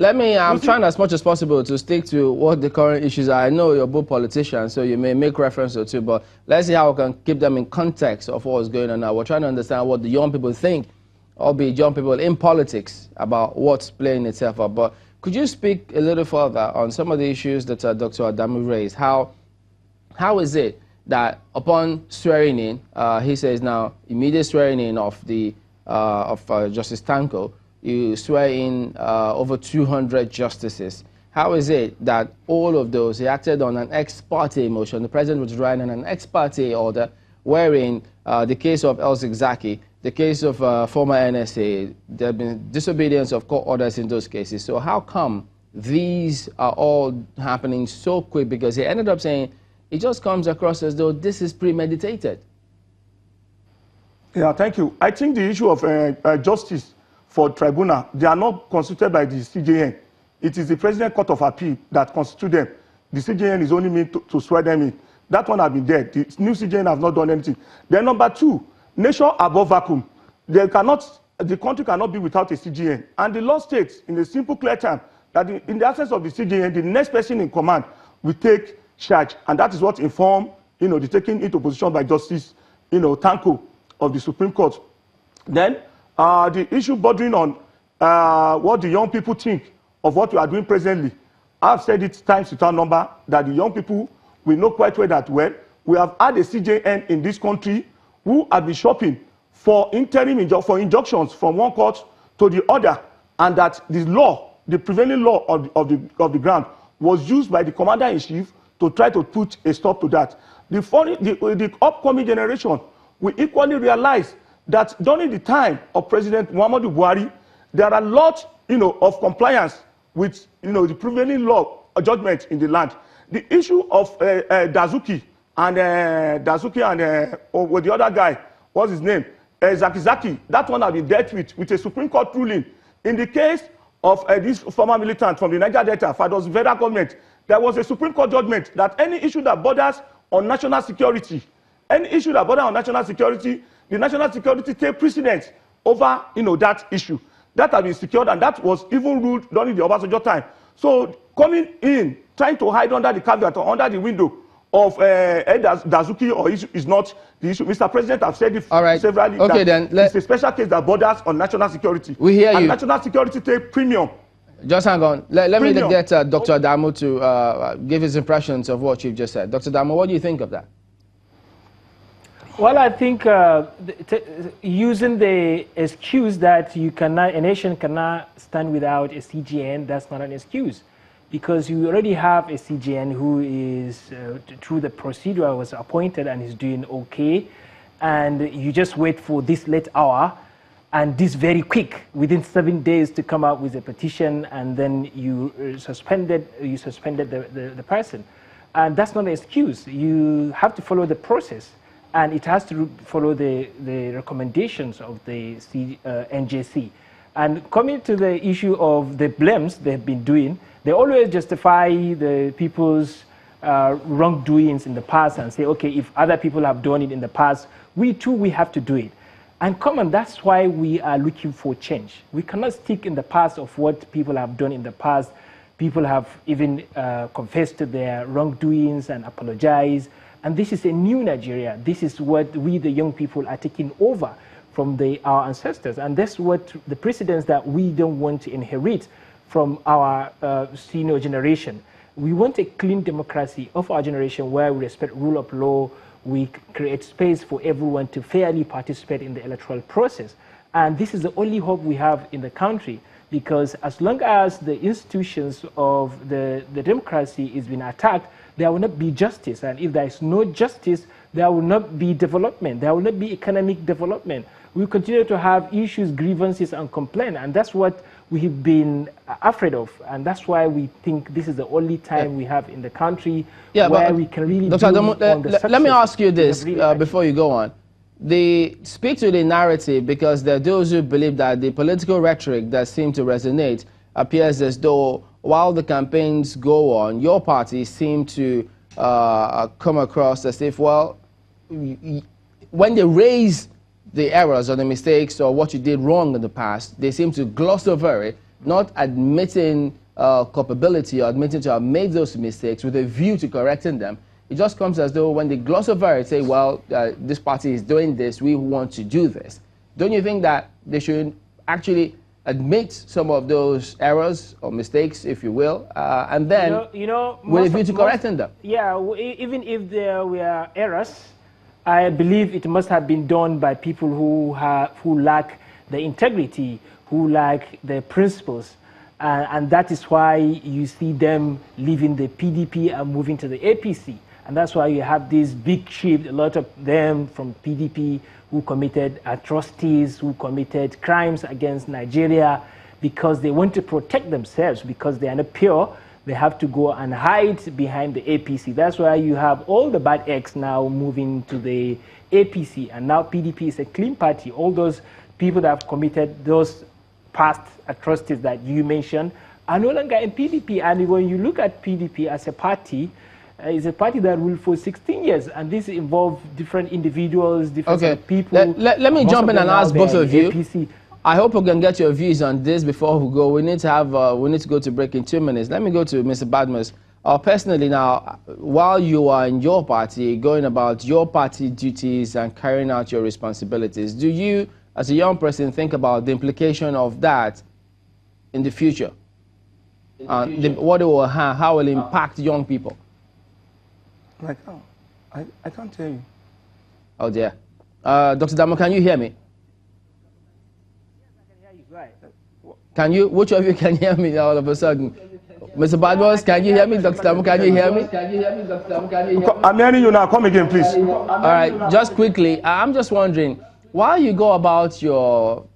I'm trying as much as possible to stick to what the current issues are. I know you're both politicians, so you may make reference to it, but let's see how we can keep them in context of what's going on now. We're trying to understand what the young people think, albeit young people in politics, about what's playing itself up. But could you speak a little further on some of the issues that Dr. Adamu raised? How is it that upon swearing in, he says now, immediate swearing in of Justice Tanko, you swear in over 200 justices. How is it that all of those, he acted on an ex parte motion, the president was writing on an ex parte order, wherein the case of El Zigzaki, the case of former NSA, there have been disobedience of court orders in those cases. So how come these are all happening so quick? Because he ended up saying it just comes across as though this is premeditated. Yeah, thank you. I think the issue of justice for tribunal, they are not constituted by the CJN. It is the President Court of Appeal that constitutes them. The CJN is only meant to swear them in. That one has been there. The new CJN has not done anything. Then number two, nation above vacuum. The country cannot be without a CJN. And the law states in a simple, clear term that in the absence of the CJN, the next person in command will take charge. And that is what informed, the taking into position by Justice, Tanko of the Supreme Court. Then the issue bordering on what the young people think of what we are doing presently. I've said it times without number that the young people will know quite well that we have had a CJN in this country who have been shopping for injunctions from one court to the other, and that the law, the prevailing law of the ground, was used by the commander-in-chief to try to put a stop to that. The upcoming generation will equally realize that during the time of President Muhammadu Buhari, there are a lot, of compliance with, the prevailing law or judgment in the land. The issue of Dazuki and the other guy, what's his name? Zaki, that one has been dealt with a Supreme Court ruling. In the case of this former militant from the Niger Delta, Fados Vera government, there was a Supreme Court judgment that any issue that borders on national security, the national security take precedence over, that issue. That has been secured, and that was even ruled during the Obasanjo time. So coming in, trying to hide under the caveat or under the window of Dazuki or issue is not the issue. Mr. President, I've said it severally. Okay, then it's a special case that borders on national security. We hear you. National security take premium. Just hang on. Let me get Dr. Adamu to give his impressions of what you've just said. Dr. Adamu, what do you think of that? Well, I think using the excuse that a nation cannot stand without a CJN, that's not an excuse, because you already have a CJN who is, through the procedure, was appointed and is doing okay, and you just wait for this late hour and this very quick, within 7 days, to come out with a petition, and then you suspended the person. And that's not an excuse. You have to follow the process, and it has to follow the recommendations of the NJC. And coming to the issue of the blames they've been doing, they always justify the people's wrongdoings in the past and say, okay, if other people have done it in the past, we too, we have to do it. And come on, that's why we are looking for change. We cannot stick in the past of what people have done in the past. People have even confessed to their wrongdoings and apologized. And this is a new Nigeria. This is what we, the young people, are taking over from our ancestors. And that's what the precedents that we don't want to inherit from our senior generation. We want a clean democracy of our generation where we respect rule of law. We create space for everyone to fairly participate in the electoral process. And this is the only hope we have in the country, because as long as the institutions of the democracy is being attacked, there will not be justice. And if there is no justice, there will not be development. There will not be economic development. We continue to have issues, grievances, and complaints. And that's what we've been afraid of. And that's why we think this is the only time we have in the country where we can really Dr. Adamu, let me ask you this before you go on. Speak to the narrative, because there are those who believe that the political rhetoric that seems to resonate appears as though while the campaigns go on, your party seem to come across as if, well, when they raise the errors or the mistakes or what you did wrong in the past, they seem to gloss over it not admitting culpability or admitting to have made those mistakes with a view to correcting them. It just comes as though when they gloss over it, say, well, this party is doing this, we want to do this. Don't you think that they should actually admit some of those errors or mistakes, if you will, and then with a view to correcting them? Yeah, even if there were errors, I believe it must have been done by people who lack the integrity, who lack the principles. And that is why you see them leaving the PDP and moving to the APC. And that's why you have these big sheep, a lot of them from PDP who committed atrocities, who committed crimes against Nigeria because they want to protect themselves, because they are not pure. They have to go and hide behind the APC. That's why you have all the bad eggs now moving to the APC. And now PDP is a clean party. All those people that have committed those past atrocities that you mentioned are no longer in PDP. And when you look at PDP as a party, it's a party that ruled for 16 years, and this involves different individuals, different people. Let me jump in and ask both of you. APC. I hope we can get your views on this before we go. We need to have we need to go to break in 2 minutes. Let me go to Mr. Badmus. Personally, now, while you are in your party, going about your party duties and carrying out your responsibilities, do you, as a young person, think about the implication of that in the future? What it will have, how it will impact young people? Like, I can't tell you. Oh dear. Dr. Damo, can you hear me? Yes, I can hear you. Right. Can you, which of you can hear me all of a sudden? Mr. Badwas, can you hear me? Dr. Damo, can you hear me? I'm hearing you now. Come again, please. All right, just quickly, I'm just wondering, while you go about your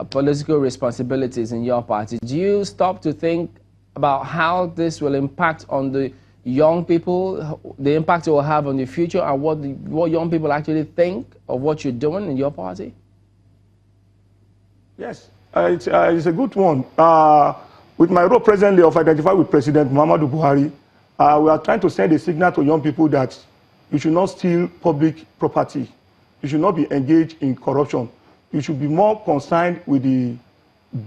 political responsibilities in your party, do you stop to think about how this will impact on the young people, the impact it will have on the future, and what young people actually think of what you're doing in your party? Yes, it's a good one. With my role presently of identifying with President Muhammadu Buhari, we are trying to send a signal to young people that you should not steal public property. You should not be engaged in corruption. You should be more concerned with the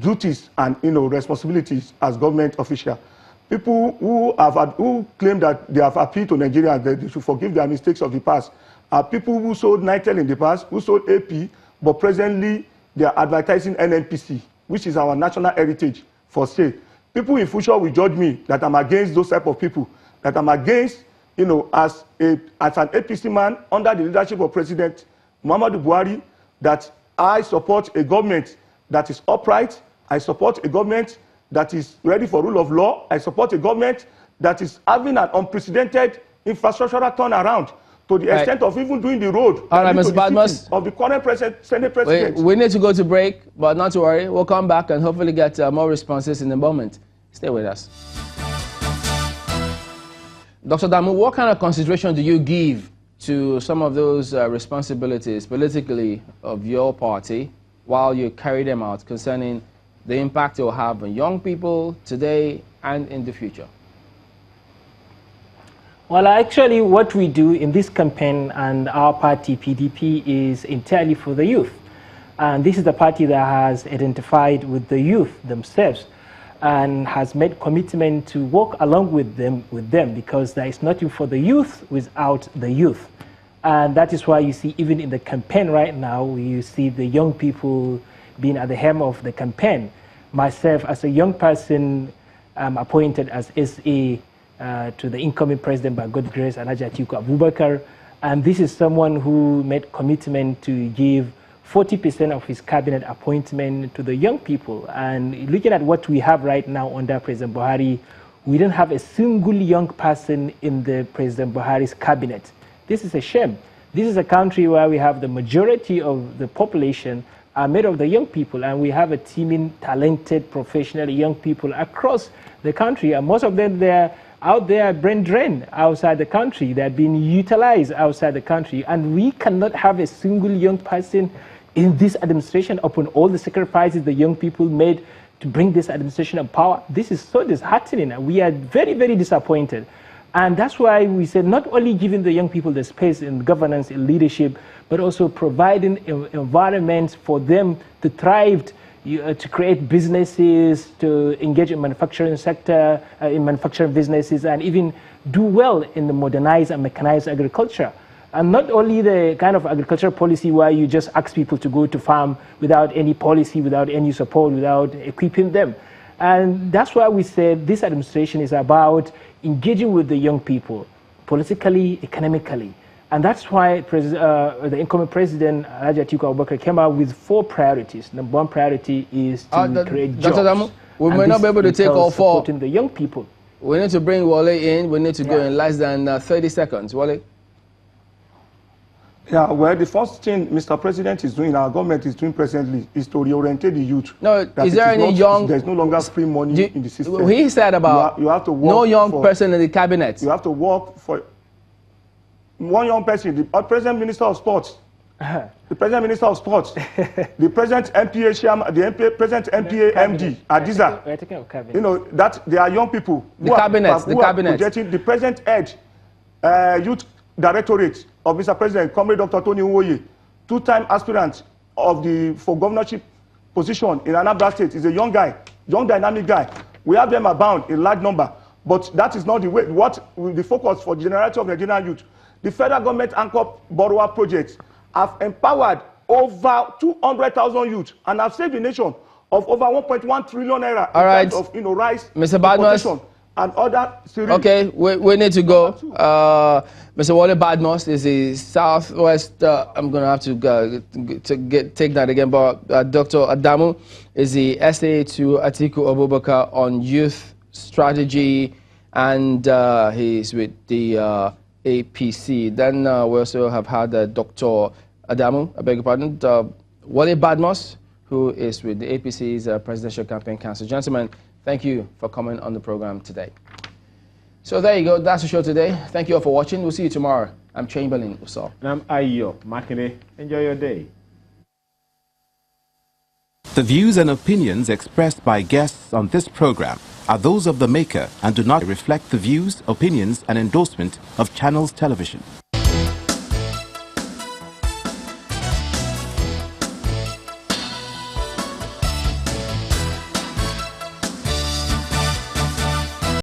duties and responsibilities as government official. People who claim that they have appealed to Nigerians, that they should forgive their mistakes of the past, are people who sold Nitel in the past, who sold AP, but presently they are advertising NNPC, which is our national heritage, for sale. People in future will judge me that I'm against those type of people, that I'm against, as an APC man under the leadership of President Muhammadu Buhari, that I support a government that is upright. I support a government that is ready for rule of law. I support a government that is having an unprecedented infrastructural turnaround to the extent of even doing the road. All right, Mr. Badmus, of the current Senate President. We need to go to break, but not to worry. We'll come back and hopefully get more responses in a moment. Stay with us. Dr. Damu, what kind of consideration do you give to some of those responsibilities politically of your party while you carry them out concerning the impact it will have on young people today and in the future? Well, actually, what we do in this campaign and our party, PDP, is entirely for the youth. And this is the party that has identified with the youth themselves and has made commitment to work along with them because there is nothing for the youth without the youth. And that is why you see, even in the campaign right now, you see the young people being at the helm of the campaign. Myself, as a young person, I'm appointed as SA to the incoming president by God's grace, Alhaji Atiku Abubakar. And this is someone who made commitment to give 40% of his cabinet appointment to the young people. And looking at what we have right now under President Buhari, we don't have a single young person in the President Buhari's cabinet. This is a shame. This is a country where we have the majority of the population are made of the young people, and we have a teeming, talented, professional young people across the country. And most of them, they're out there brain drained outside the country. They're being utilized outside the country. And we cannot have a single young person in this administration upon all the sacrifices the young people made to bring this administration of power. This is so disheartening. We are very, very disappointed. And that's why we said not only giving the young people the space in governance, in leadership, but also providing environments for them to thrive, to create businesses, to engage in manufacturing sector, in manufacturing businesses, and even do well in the modernized and mechanized agriculture. And not only the kind of agricultural policy where you just ask people to go to farm without any policy, without any support, without equipping them. And that's why we said this administration is about engaging with the young people, politically, economically. And that's why the incoming president, Alhaji Atiku Abubakar, came out with 4 priorities. Number 1 priority is to create jobs. Dr. Damu, we may not be able to take all 4. Supporting the young people. We need to bring Wale in. We need to go in less than 30 seconds. Wale? Yeah, well, the first thing Mr. President is doing, our government is doing presently, is to reorientate the youth. No, is there any young... There's no longer free money in the system. He said about you have to work no young person in the cabinet. You have to work for one young person, the President Minister of Sports. The President Minister of Sports, the President MPA Chairman, the President MPA MD, Adiza. You know, that they are young people. The cabinet. Projecting the President Head Youth Directorate of Mr. President, Comrade Dr. Tony Nwoye, 2-time aspirant for governorship position in Anambra State, is a young guy, young dynamic guy. We have them abound in large number, but that is not the way. What the focus for the generality of Nigerian youth? The federal government anchor borrower projects have empowered over 200,000 youth and have saved the nation of over 1.1 trillion naira in terms of rice, Mr. Badmus, and other series. Okay, we need to go. Mr. Wale Badmus is the Southwest. I'm going to have to take that again. But Dr. Adamu is the SA to Atiku Abubakar on youth strategy, and he's with the APC. Then we also have had Dr. Adamu, I beg your pardon, Wale Badmus, who is with the APC's Presidential Campaign Council. Gentlemen, thank you for coming on the program today. So there you go. That's the show today. Thank you all for watching. We'll see you tomorrow. I'm Chamberlain Uso. And I'm Ayo Makine. Enjoy your day. The views and opinions expressed by guests on this program are those of the maker and do not reflect the views, opinions, and endorsement of Channels Television.